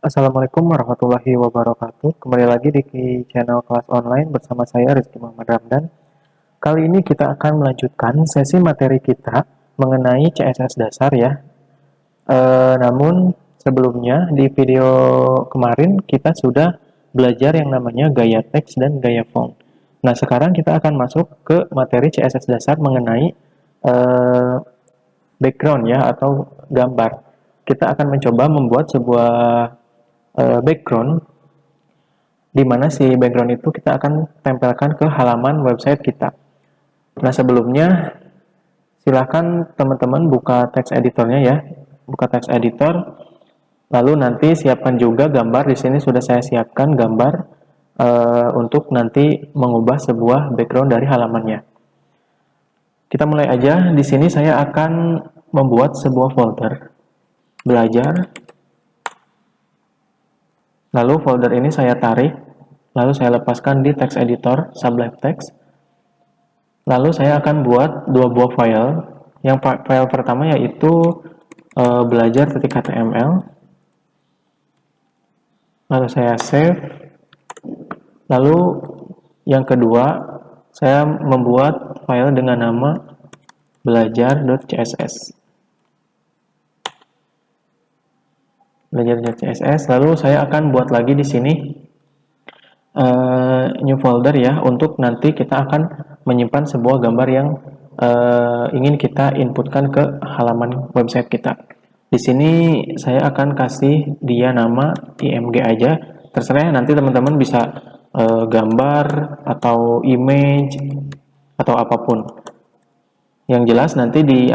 Assalamualaikum warahmatullahi wabarakatuh. Kembali lagi di channel kelas online bersama saya Rizky Muhammad Ramdan. Kali ini kita akan melanjutkan sesi materi kita mengenai CSS dasar ya. Namun sebelumnya di video kemarin kita sudah belajar yang namanya gaya teks dan gaya font. Nah sekarang kita akan masuk ke materi CSS dasar mengenai eh, background ya atau gambar. Kita akan mencoba membuat sebuah background di mana si background itu kita akan tempelkan ke halaman website kita. Nah, sebelumnya silahkan teman-teman buka text editornya ya. Buka text editor, lalu nanti siapkan juga gambar. Di sini sudah saya siapkan gambar untuk nanti mengubah sebuah background dari halamannya. Kita mulai aja. Di sini saya akan membuat sebuah folder belajar. Lalu folder ini saya tarik, lalu saya lepaskan di text editor, Sublime Text. Lalu saya akan buat dua buah file. Yang file pertama yaitu belajar.html. Lalu saya save. Lalu yang kedua, saya membuat file dengan nama belajar.css. Belajar.css. Lalu saya akan buat lagi di sini new folder ya, untuk nanti kita akan menyimpan sebuah gambar yang ingin kita inputkan ke halaman website kita. Di sini saya akan kasih dia nama img aja, terserah nanti teman-teman bisa gambar atau image atau apapun. Yang jelas nanti di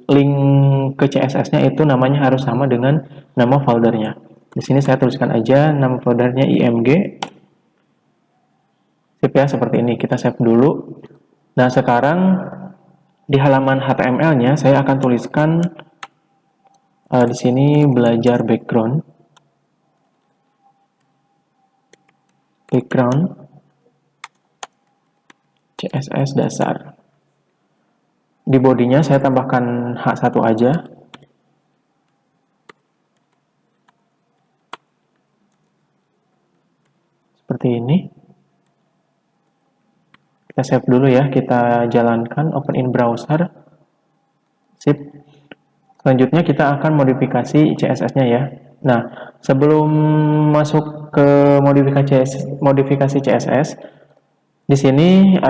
link ke CSS-nya itu namanya harus sama dengan nama foldernya. Di sini saya tuliskan aja nama foldernya img. Sip ya, seperti ini. Kita save dulu. Nah, sekarang di halaman HTML-nya saya akan tuliskan di sini belajar background CSS dasar. Di bodinya saya tambahkan H1 aja. Seperti ini. Kita save dulu ya, kita jalankan, open in browser. Sip. Selanjutnya kita akan modifikasi CSS-nya ya. Nah, sebelum masuk ke modifikasi CSS, di sini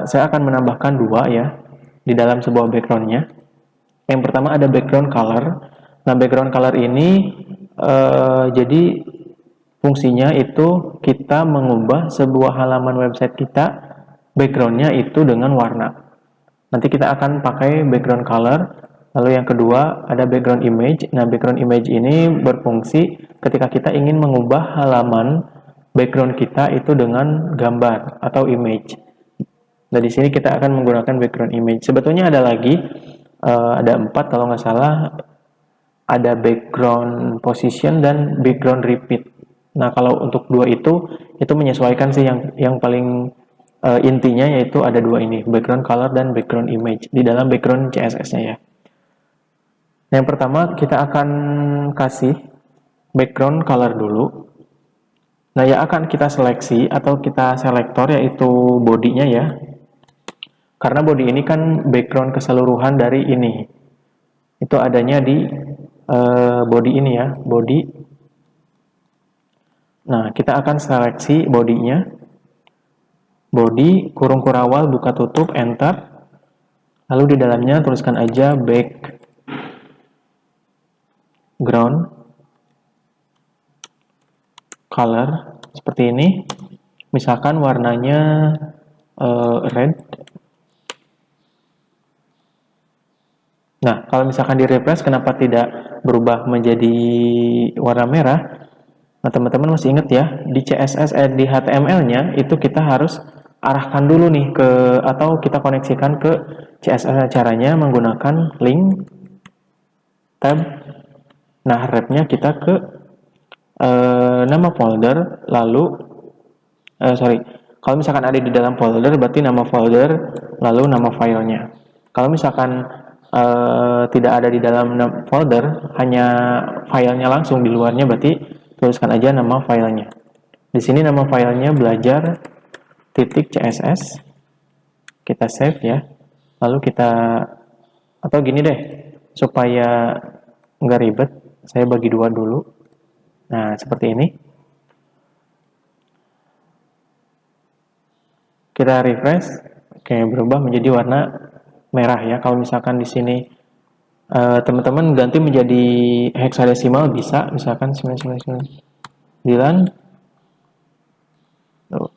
saya akan menambahkan dua ya di dalam sebuah background-nya. Yang pertama ada background color. Nah, background color ini jadi fungsinya itu kita mengubah sebuah halaman website kita, background-nya itu dengan warna. Nanti kita akan pakai background color. Lalu yang kedua ada background image. Nah, background image ini berfungsi ketika kita ingin mengubah halaman background kita itu dengan gambar atau image. Nah, di sini kita akan menggunakan background image. Sebetulnya ada lagi, ada 4 kalau nggak salah. Ada background position dan background repeat. Nah, kalau untuk dua itu menyesuaikan sih yang paling intinya yaitu ada dua ini, background color dan background image di dalam background CSS-nya ya. Yang pertama kita akan kasih background color dulu. Nah, yang akan kita seleksi atau kita selektor yaitu bodinya ya. Karena body ini kan background keseluruhan dari ini. Itu adanya di body ini ya, body. Nah, kita akan seleksi bodinya. Body, kurung kurawal, buka tutup, enter. Lalu di dalamnya tuliskan aja background color seperti ini. Misalkan warnanya red. Nah, kalau misalkan di refresh kenapa tidak berubah menjadi warna merah? Nah, teman-teman masih ingat ya, di CSS di HTML-nya itu kita harus arahkan dulu nih atau kita koneksikan ke CSS. Caranya menggunakan link tab. Nah, wrap-nya kita ke nama folder, lalu kalau misalkan ada di dalam folder berarti nama folder lalu nama filenya. Kalau misalkan tidak ada di dalam folder, hanya filenya langsung, di luarnya berarti tuliskan aja nama filenya. Di sini nama filenya belajar.css. Kita save ya. Lalu kita, atau gini deh, supaya nggak ribet, saya bagi dua dulu. Nah, seperti ini. Kita refresh, oke, berubah menjadi warna merah ya. Kalau misalkan di sini teman-teman ganti menjadi heksadesimal bisa, misalkan 999. Tuh.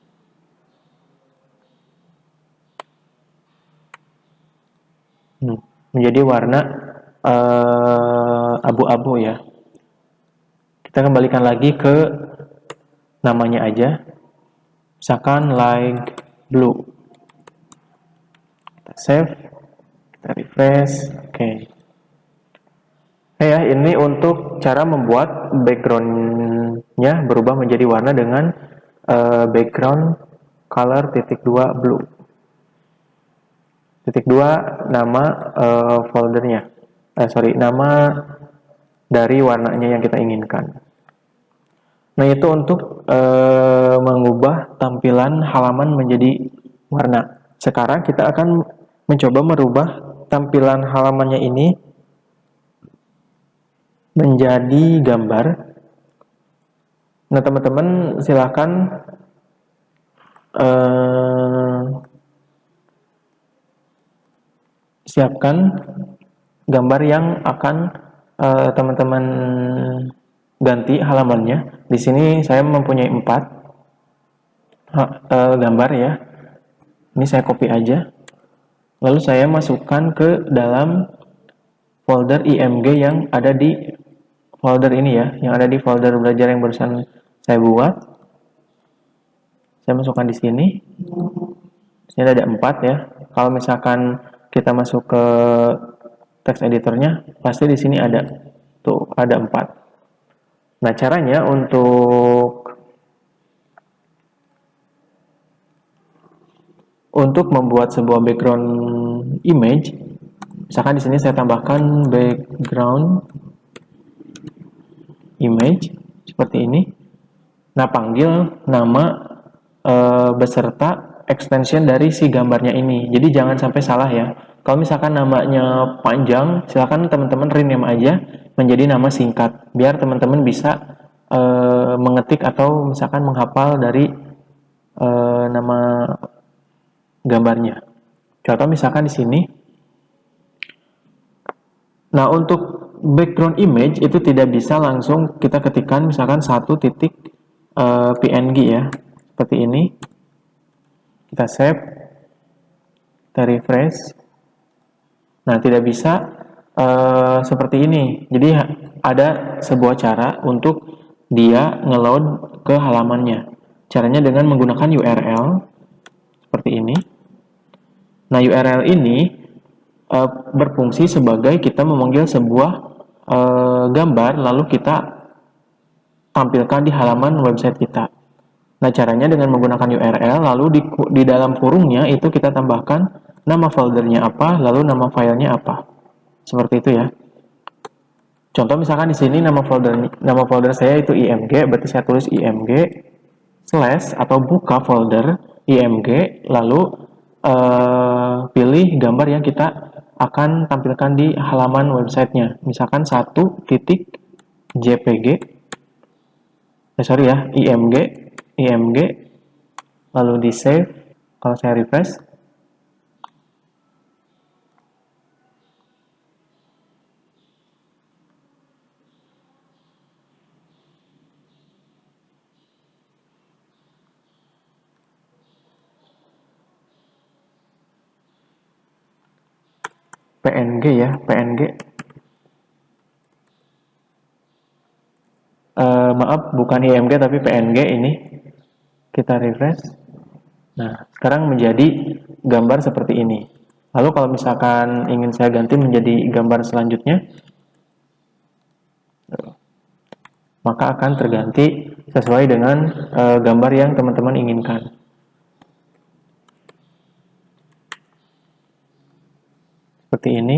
Menjadi warna abu-abu ya. Kita kembalikan lagi ke namanya aja, misalkan like blue. Kita save, kita refresh, oke. Ya, ini untuk cara membuat background-nya berubah menjadi warna dengan background color -2 blue. -2 nama foldernya. Nama dari warnanya yang kita inginkan. Nah, itu untuk mengubah tampilan halaman menjadi warna. Sekarang kita akan mencoba merubah tampilan halamannya ini menjadi gambar. Nah, teman-teman silakan siapkan gambar yang akan teman-teman ganti halamannya. Di sini saya mempunyai 4 gambar ya. Ini saya copy aja. Lalu saya masukkan ke dalam folder img yang ada di folder ini ya, yang ada di folder belajar yang barusan saya buat. Saya masukkan di sini. Di sini ada 4 ya. Kalau misalkan kita masuk ke text editornya, pasti di sini ada. Tuh, ada 4. Nah, caranya untuk membuat sebuah background image, misalkan di sini saya tambahkan background image seperti ini. Nah, panggil nama beserta extension dari si gambarnya ini. Jadi jangan sampai salah ya. Kalau misalkan namanya panjang, silakan teman-teman rename aja menjadi nama singkat, biar teman-teman bisa mengetik atau misalkan menghafal dari nama gambarnya. Contoh misalkan di sini. Nah, untuk background image itu tidak bisa langsung kita ketikkan misalkan .png ya, seperti ini. Kita save, kita refresh. Nah, tidak bisa seperti ini. Jadi ada sebuah cara untuk dia ngeload ke halamannya. Caranya dengan menggunakan URL seperti ini. Nah, URL ini berfungsi sebagai kita memanggil sebuah gambar, lalu kita tampilkan di halaman website kita. Nah, caranya dengan menggunakan URL, lalu di dalam kurungnya itu kita tambahkan nama foldernya apa, lalu nama filenya apa. Seperti itu ya. Contoh misalkan di sini nama folder saya itu img, berarti saya tulis img slash atau buka folder img, lalu pilih gambar yang kita akan tampilkan di halaman websitenya. Misalkan .jpg, img, lalu di save. Kalau saya refresh, PNG ya, PNG. Maaf, bukan IMG tapi PNG ini. Kita refresh. Nah, sekarang menjadi gambar seperti ini. Lalu kalau misalkan ingin saya ganti menjadi gambar selanjutnya, maka akan terganti sesuai dengan gambar yang teman-teman inginkan. Seperti ini.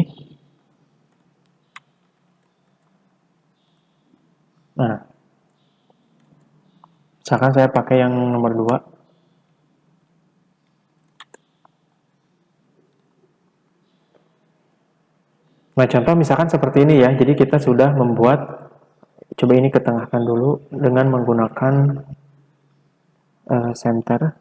Nah, misalkan saya pakai yang nomor 2. Nah, contoh misalkan seperti ini ya. Jadi kita sudah membuat, coba ini ketengahkan dulu dengan menggunakan center.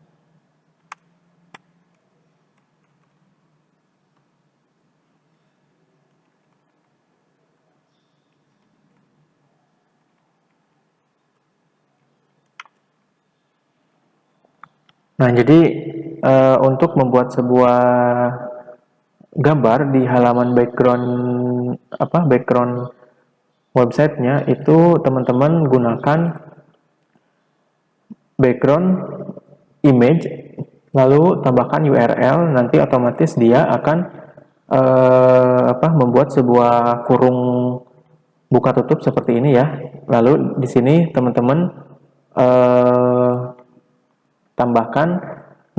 Nah, jadi untuk membuat sebuah gambar di halaman background websitenya itu teman-teman gunakan background image, lalu tambahkan URL, nanti otomatis dia akan membuat sebuah kurung buka tutup seperti ini ya. Lalu di sini teman-teman tambahkan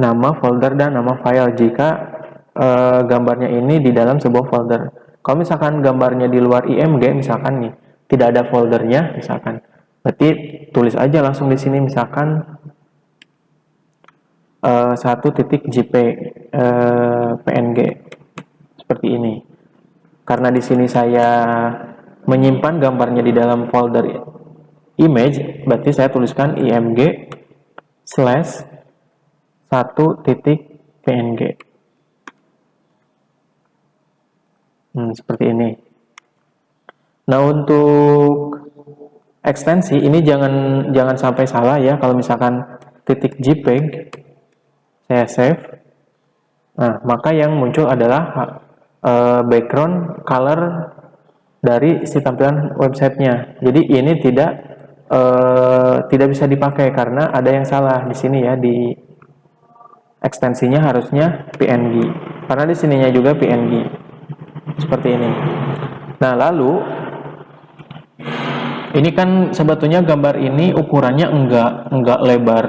nama folder dan nama file jika gambarnya ini di dalam sebuah folder. Kalau misalkan gambarnya di luar IMG, misalkan nih tidak ada foldernya, misalkan, berarti tulis aja langsung di sini, misalkan 1.jpg seperti ini. Karena di sini saya menyimpan gambarnya di dalam folder image, berarti saya tuliskan img/1.png. Seperti ini. Nah, untuk ekstensi ini jangan sampai salah ya. Kalau misalkan .jpeg saya save, nah maka yang muncul adalah background color dari si tampilan websitenya. Jadi ini tidak bisa dipakai karena ada yang salah di sini ya, di ekstensinya harusnya PNG. Karena di sininya juga PNG. Seperti ini. Nah, lalu ini kan sebetulnya gambar ini ukurannya enggak lebar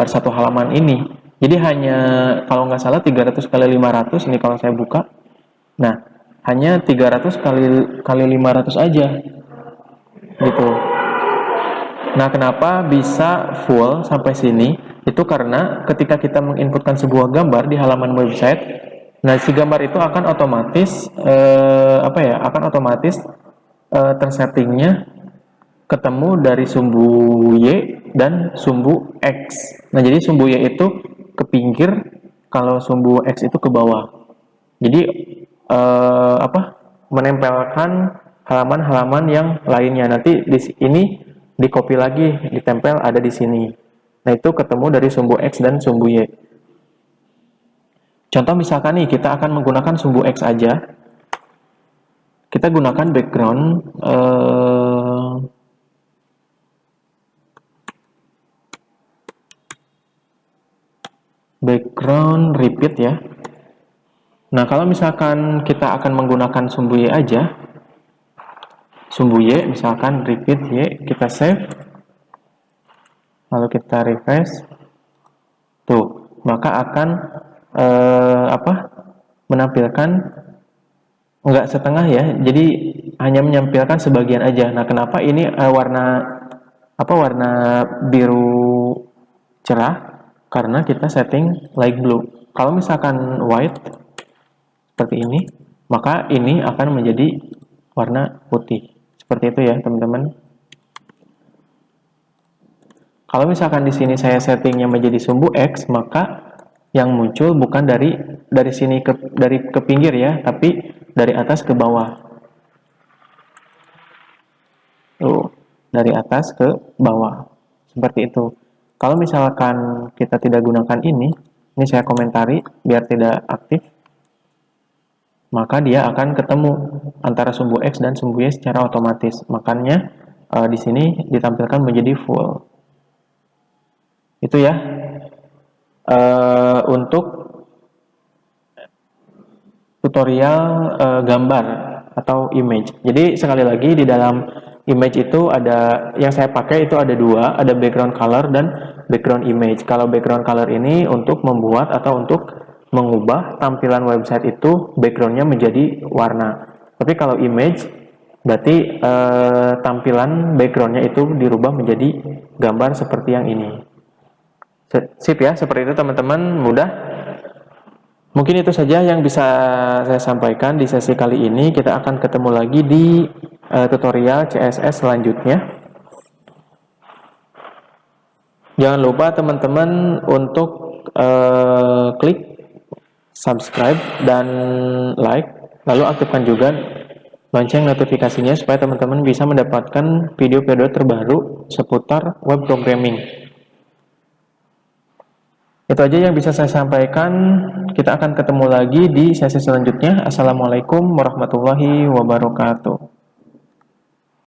satu halaman ini. Jadi hanya kalau nggak salah 300 kali 500 ini kalau saya buka. Nah, hanya 300 kali 500 aja. Gitu. Nah, kenapa bisa full sampai sini? Itu karena ketika kita menginputkan sebuah gambar di halaman website, nah si gambar itu akan otomatis tersettingnya ketemu dari sumbu Y dan sumbu X. Nah, jadi sumbu Y itu ke pinggir, kalau sumbu X itu ke bawah. Jadi menempelkan halaman-halaman yang lainnya. Nanti di ini di copy lagi, ditempel ada di sini. Nah, itu ketemu dari sumbu X dan sumbu Y. Contoh misalkan nih, kita akan menggunakan sumbu X aja. Kita gunakan background repeat ya. Nah, kalau misalkan kita akan menggunakan sumbu Y aja, sumbu Y misalkan repeat Y, kita save, lalu kita refresh, tuh, maka akan menampilkan enggak setengah ya, jadi hanya menampilkan sebagian aja. Nah, kenapa ini warna biru cerah? Karena kita setting light blue. Kalau misalkan white seperti ini, maka ini akan menjadi warna putih. Seperti itu ya, teman-teman. Kalau misalkan di sini saya settingnya menjadi sumbu X, maka yang muncul bukan dari sini ke pinggir ya, tapi dari atas ke bawah. Tuh, dari atas ke bawah. Seperti itu. Kalau misalkan kita tidak gunakan ini saya komentari biar tidak aktif, maka dia akan ketemu antara sumbu X dan sumbu Y secara otomatis. Makanya di sini ditampilkan menjadi full. Itu ya untuk tutorial gambar atau image. Jadi sekali lagi di dalam image itu ada, yang saya pakai itu ada dua, ada background color dan background image. Kalau background color ini untuk membuat atau untuk mengubah tampilan website itu backgroundnya menjadi warna. Tapi kalau image Berarti tampilan backgroundnya itu dirubah menjadi gambar seperti yang ini. Sip ya, seperti itu teman-teman, mudah. Mungkin itu saja yang bisa saya sampaikan di sesi kali ini. Kita akan ketemu lagi di tutorial CSS selanjutnya. Jangan lupa teman-teman untuk klik subscribe dan like, lalu aktifkan juga lonceng notifikasinya supaya teman-teman bisa mendapatkan video-video terbaru seputar web programming. Itu aja yang bisa saya sampaikan. Kita akan ketemu lagi di sesi selanjutnya. Assalamualaikum warahmatullahi wabarakatuh.